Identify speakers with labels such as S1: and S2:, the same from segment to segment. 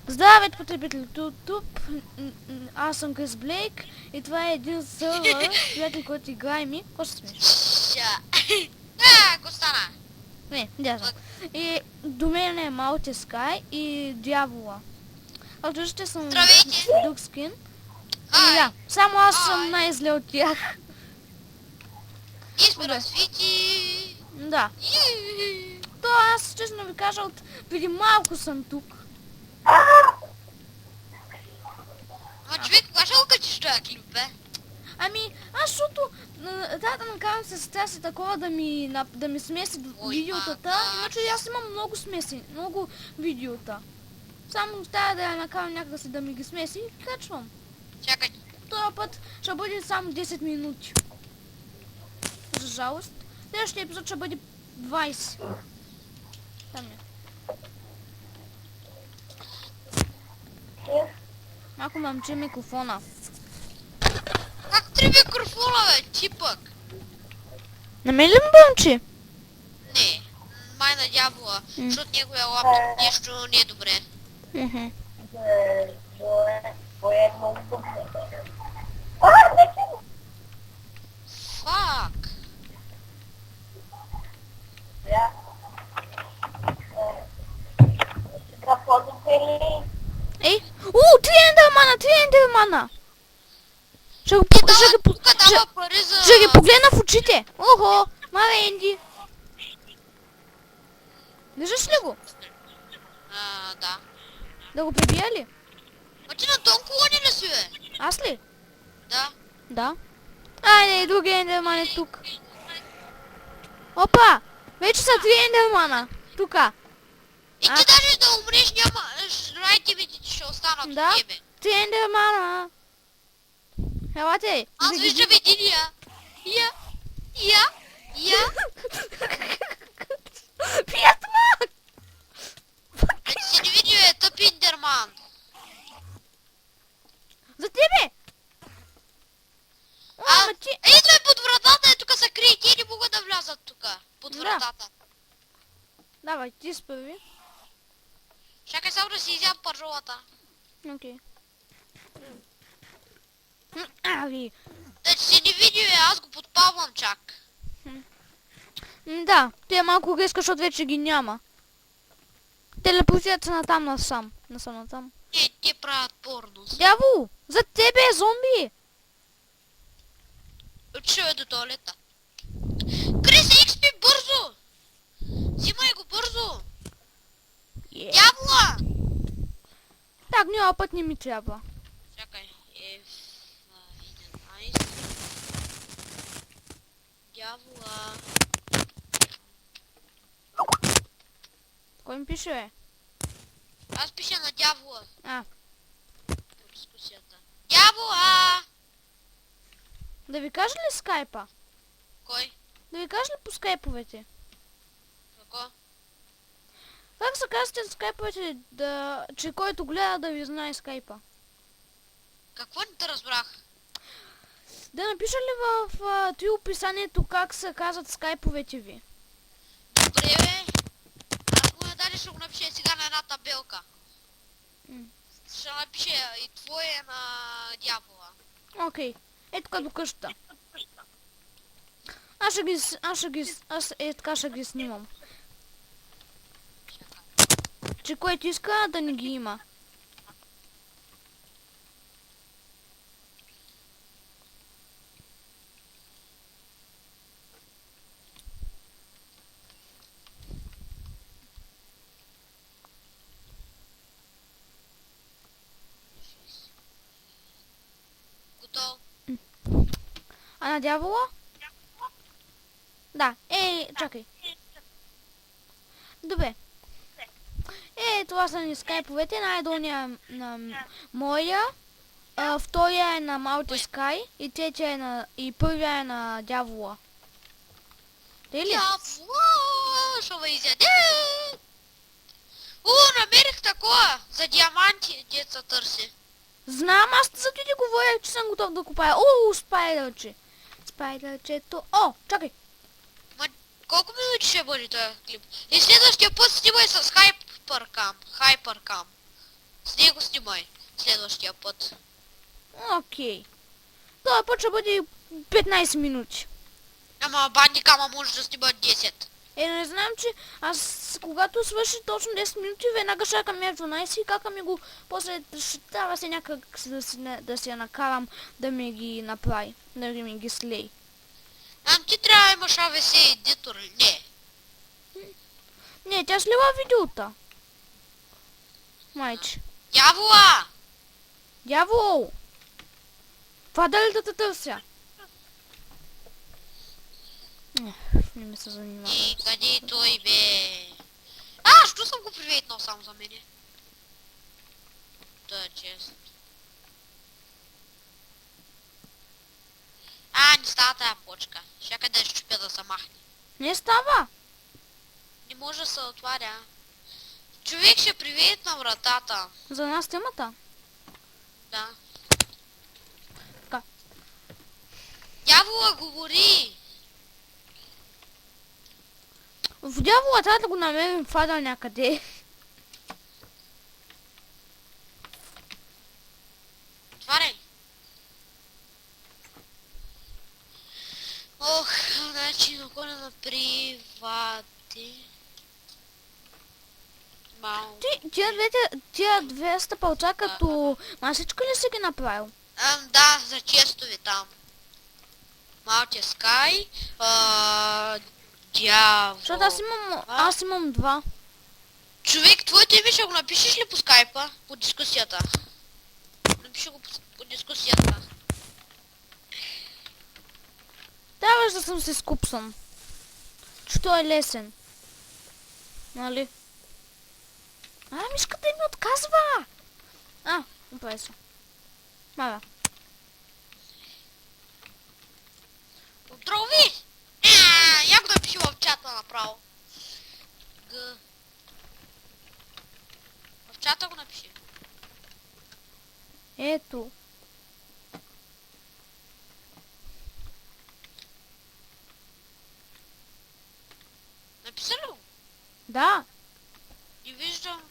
S1: Здравейте, потребители, тук аз съм Крис Блейк и това е един сървър, приятел, който играе ми. Какво се смееш?
S2: Ша. Какво стана?
S1: Не, дядо. И до мен е Малти Скай и Дявола. А тук ще съм
S2: Здравейте!
S1: друг скин. И
S2: Хай!
S1: да, само аз съм
S2: Хай!
S1: най-зле от тях.
S2: Ние сме
S1: Добре.
S2: развити!
S1: Да. То аз, честно ви кажа, от преди малко съм тук.
S2: Ама човек, кога ще го качиш този клип, бе?
S1: Ами, аз защото трябва да накарам сестра си такова да ми смеси
S2: Ой,
S1: видеотата,
S2: мама.
S1: иначе аз имам много смеси, много видеота. Само трябва да я накарам някак си да ми ги смеси и качвам.
S2: Чакай.
S1: Този път ще бъде само 10 минути. За жалост. Следващия епизод ще бъде 20. Там е. Малко мъмчи микрофона.
S2: Как три микрофона, бе? Ти пък?
S1: На мен ли мъмчи?
S2: Не. Май на дявола.
S1: М.
S2: Защото неговия лаптоп нещо не е добре. Фак.
S1: Ей, три ендермана! Ще ги
S2: Тук дава пари за...
S1: Ще ги погледна в очите. Охо, мале Енди. Виждаш ли го?
S2: Да.
S1: Да го прибия ли?
S2: Ма ти на тон колони ли си, бе?
S1: Аз ли?
S2: Да.
S1: Да. Айде, другия ендерман е тук. Опа! Вече са три ендермана. Тука.
S2: И ти даже да умреш, няма... Райтимите ти ще останат
S1: Да.
S2: от тебе.
S1: Три ендермана. Елате.
S2: Аз
S1: да ги
S2: виждам единия. Я.
S1: Приятно!
S2: Вече си не види, бе, тъп индерман.
S1: За тебе! О, ама ти...
S2: Идвай под вратата, е тук са крие, те не могат да влязат тук. Под
S1: Да.
S2: вратата.
S1: Давай, ти спърви.
S2: Чакай само да си изям пържолата.
S1: Окей. Ами,
S2: Да че си не види, бе, аз го подпалвам чак.
S1: да, те малко греска, защото вече ги няма. Телепортират се натам насам. Насам.
S2: Не, те правят порност.
S1: Дявол! За тебе е зомби!
S2: Отишъл е до туалета. Крис, XP бързо! Взимай го бързо! Дявола!
S1: Так, няма път не ми трябва.
S2: Чакай, F11. Дявола.
S1: Кой ми пише, бе?
S2: Аз пиша на дявола.
S1: А,
S2: По дискусията. Дявола!
S1: да ви кажа ли скайпа?
S2: Кой?
S1: Да ви кажа ли по скайповете?
S2: Какво?
S1: Как се казвате скайповете, че който гледа да ви знае скайпа?
S2: Какво не те разбрах?
S1: Да напиша ли в ти описанието как се казват скайповете ви?
S2: Добре, бе. Аз му я дали ще го напиша сега на една табелка. Ще напиша и твое на дявола.
S1: Окей. Е тук до къщата. Аз така ще ги снимам. Че който иска да не ги има.
S2: Готово.
S1: А на дявола? Да. Чакай. Добре. Това са ни скайповете. Най-долния е на моя. Втория е на Малти Скай. И третия е на... И първия е на дявола. Те ли?
S2: Дявола! Ще ме изяде! Намерих такова! За диаманти, деца търси.
S1: Знам, аз за ти говоря, че съм готов да купая. Спайдърче. Спайдърчето. Чакай.
S2: Колко минути ще бъде този клип? И следващия път снимай с Hypercam. С него снимай следващия път.
S1: Окей. Това път ще бъде 15 минути.
S2: Ама бандикама може да снима 10.
S1: Не знам, че аз когато свърши точно 10 минути, веднага чакам я 12 и кака ми го, после ще трябва се някак да си я накарам да ми ги направи, да ми ги слей.
S2: Ти трябва да имаш AVC едитор или не?
S1: Не, тя слива видеота. Майче.
S2: Дявола!
S1: Дявол! Това дали да те търся? Не ми се занимава.
S2: И къде е той, бе? Що съм го приветнал само за мене? Да, чест. Не става тая почка. Чакай да щупя да се махне.
S1: Не става!
S2: Не може да се отваря. Човек ще приветна вратата.
S1: За нас темата?
S2: Да.
S1: Така.
S2: Дявола говори!
S1: В дявола трябва да го намерим фадъл някъде.
S2: Отваряй! Ох, значи наклона на привати. Малко.
S1: Тия две стъпалца като масичка ли си ги направил?
S2: Да, за честови там. Малкия скай. Дявол.
S1: Защото аз имам два.
S2: Човек, твоето име ще го напишеш ли по скайпа? По дискусията. Напиши го по дискусията.
S1: Трябваше да съм се скупсан. Че той е лесен. Нали? Мишката ми отказва! Оправи се. Мара.
S2: Отрови! Я го напиши в чата направо. В чата го напиши.
S1: Ето.
S2: Написа ли го?
S1: Да.
S2: Не виждам.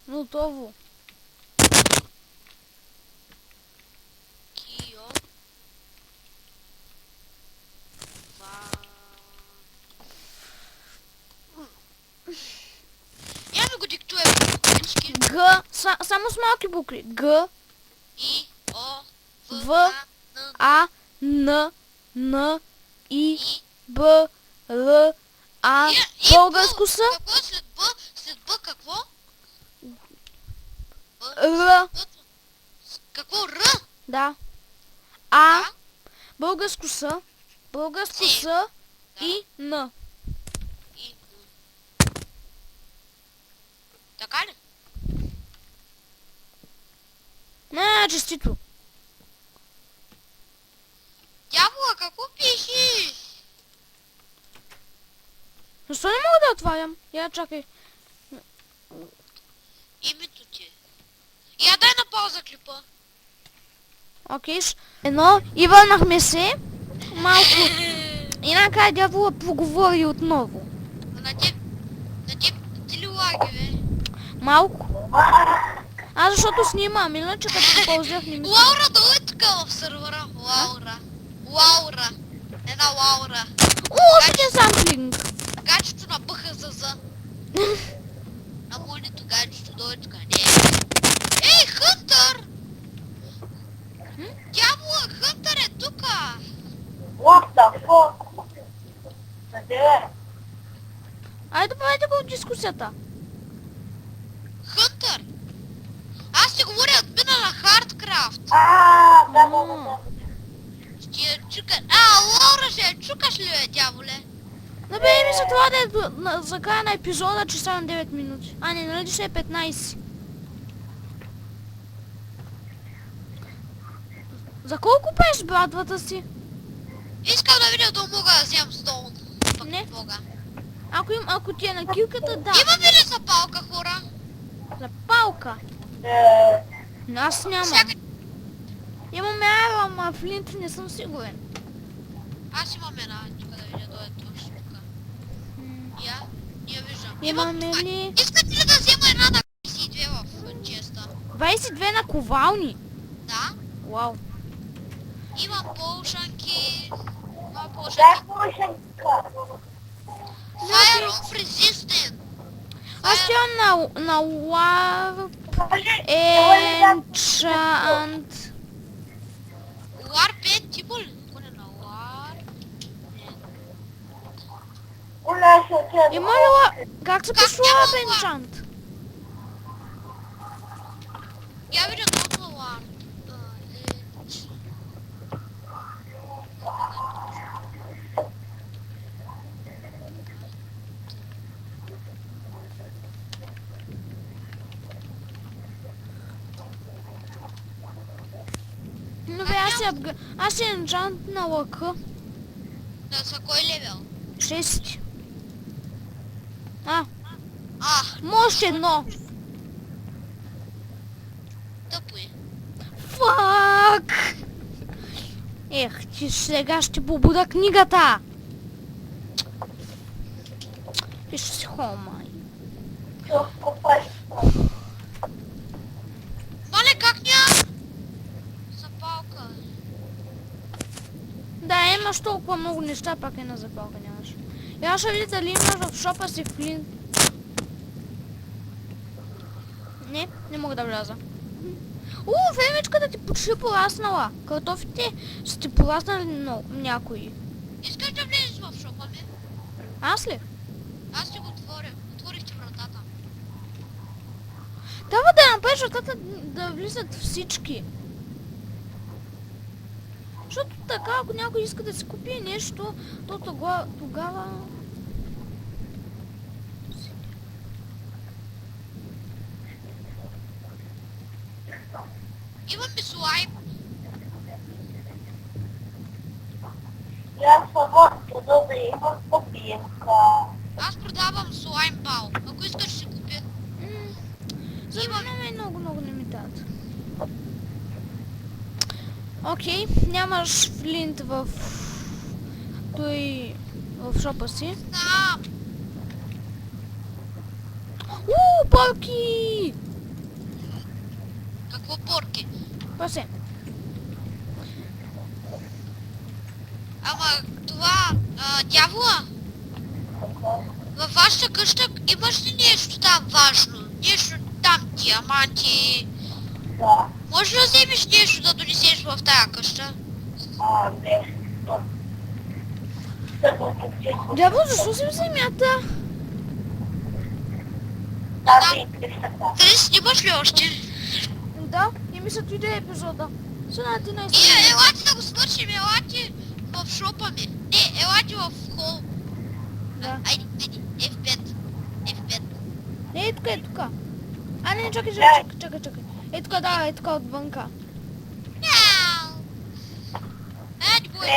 S1: Готово.
S2: Кио. Я ми го диктуе по буквички.
S1: Г. Само с малки букви. Г.
S2: И, О,
S1: В,
S2: Н,
S1: А, Н, И,
S2: И.
S1: Б, Р, А.
S2: И
S1: Българско
S2: Б.
S1: са.
S2: Какво е след Б? След Б какво? Б.
S1: Р.
S2: Какво? Р?
S1: Да. А.
S2: А?
S1: Българско са. Българско
S2: Си.
S1: са.
S2: Да.
S1: И Н.
S2: И Н. Така ли?
S1: Не, честито.
S2: Дявола, какво пишеш?
S1: Защо не мога да отварям? Я чакай.
S2: Името ти. Я дай на пауза клипа.
S1: Окей. И върнахме се. Малко. И накрая дявола проговори отново.
S2: На теб ти ли лаги, бе?
S1: Малко. Защото снимам, иначе като ползвах не ми.
S2: Лаура, долу е тук в сървъра. Лаура. Една Лаура.
S1: Още самплинг.
S2: Гачето на БХЗЗ. На монето гачето дойде тук. Не. Ей, Хънтър! Дявола, Хънтър е тука!
S3: What the fuck? Къде?
S1: Айде правете го в дискусията.
S2: Хънтър! Аз ти говоря админа на Хардкрафт.
S3: Да.
S2: Ще я чука... Лаура, ще я чукаш ли, бе, дяволе?
S1: Набери ми се това да е за края на епизода, че стана 9 минути. Не, нали ще е 15. За колко пееш брадвата си?
S2: Искам да видя да мога да вземам стоун. Пък
S1: Не.
S2: не мога.
S1: Ако ти е на килката, да.
S2: Имаме ли запалка, хора?
S1: За палка. Аз нямам.
S2: Всяка...
S1: Имаме айрон, а флинт не съм сигурен.
S2: Аз имам една, тук да видя, дойде точно тук. Я? Не я виждам.
S1: Имаме ли?
S2: Искате ли да взема една на PC?
S1: 22 наковални.
S2: Да.
S1: Вау.
S2: Имам полшанки. Имам
S3: Дай
S2: полшанки.
S3: пушенка.
S2: Fire of resistance.
S1: Аз стоям на Warp
S3: Покажи.
S1: Enchant.
S2: Warpen, tipo, pune na Warp.
S3: Уля, ще те...
S1: Има ли как се
S2: Как
S1: пише
S2: няма
S1: Warp
S2: Warp?
S1: Enchant?
S2: Я видя много Warp.
S1: Но бе, аз си Enchant на лъка.
S2: Да, са кой левел?
S1: 6. Може едно.
S2: Тъпо е.
S1: Фак! Ех, ти сега ще побуда книгата. Пише си хомай.
S3: Ще купаш.
S2: Мале, как няма? Запалка.
S1: Да, имаш толкова много неща, пак една запалка нямаш. Я ще видя дали имаш в шопа си флинт. Не мога да вляза. Фемичката ти почти пораснала. Картофите са ти пораснали някои.
S2: Искаш да влезеш в шопа ми?
S1: Аз ли?
S2: Аз ще го отворя. Отворих ти вратата.
S1: Трябва да направиш вратата да влизат всички. Защото така, ако някой иска да си купи нещо, то тогава...
S2: Имаме слайм.
S3: Я свободно добре имам купинка.
S2: Аз продавам слайм бал. Ако искаш ще купя.
S1: За мен много не ми дадат. Окей, нямаш флинт в шопа си.
S2: Знам.
S1: Порки!
S2: Какво порки?
S1: Пасе.
S2: Ама това, дявола, във вашата къща имаш ли нещо там важно? Нещо там, диаманти?
S3: Да.
S2: Може ли да вземеш нещо да донесеш в тая къща?
S3: Нещо. Тъпо чисто.
S1: Дявол, защо си в земята?
S3: Тази и къщата.
S2: Дали снимаш ли още?
S1: Да, и мисля ти да е епизода. Сега ти не
S2: Елате да го свършим, елате в шопа ми. Не, елате в хол.
S1: Да.
S2: Айде, F5. F5.
S1: Не, е тук. А, не, чакай. Е тук, да, е тук отвънка.
S2: Мяу. Айде, бой.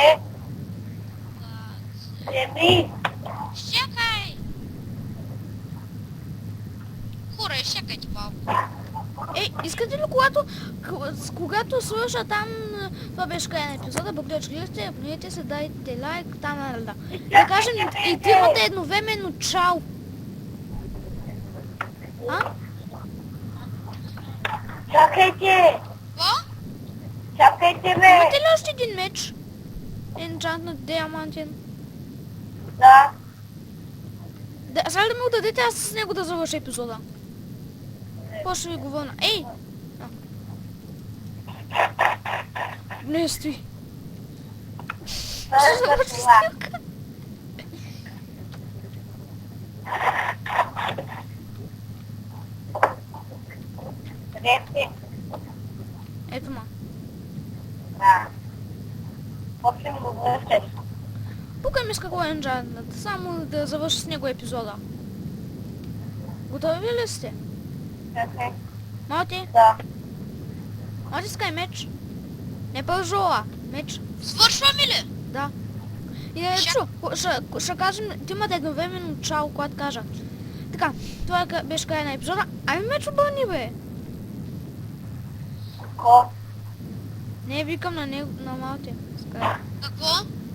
S3: Не, не,
S2: Чакай. Хора, чакайте малко.
S1: Искате ли когато слуша там, това беше края на епизода, благодаря, че гледахте, абонирайте се, дайте лайк, там. Да кажем и тримата едновременно чао.
S3: чакайте.
S2: Какво?
S3: Чакайте ме.
S1: Имате ли още един меч? Енчантнат диамантен.
S3: Да.
S1: Сега да ми го дадете, аз с него да завърша епизода. Какво ще ви го върна? Ей! Не стои.
S3: Това е за това. Къде?
S1: Ето ма.
S3: Да. После ми го връщаш.
S1: Пукай ми с какво е енчантнат, само да завърша с него епизода. Готови ли сте?
S3: Чакай.
S1: Малти?
S3: Да.
S1: Малти скай меч. Не пължола. Меч.
S2: Свършваме ли?
S1: Да. И не ще кажем, ти имате едновременно чао, когато кажа. Така, това беше края на епизода. Ами меч обърни, бе.
S3: Ко?
S1: Не, викам на него, на Малти. Скай.
S2: Какво?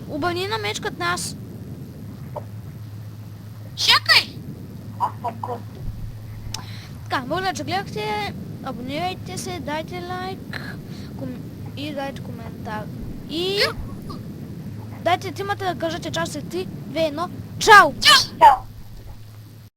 S1: Обърни на меч като нас.
S2: Чакай.
S3: Аз съм кут.
S1: Така, благодаря, че гледахте. абонирайте се, дайте лайк и дайте коментар. И дайте тримата да кажете чао след 3, 2, 1. Чао!
S2: Чао!
S3: Чао.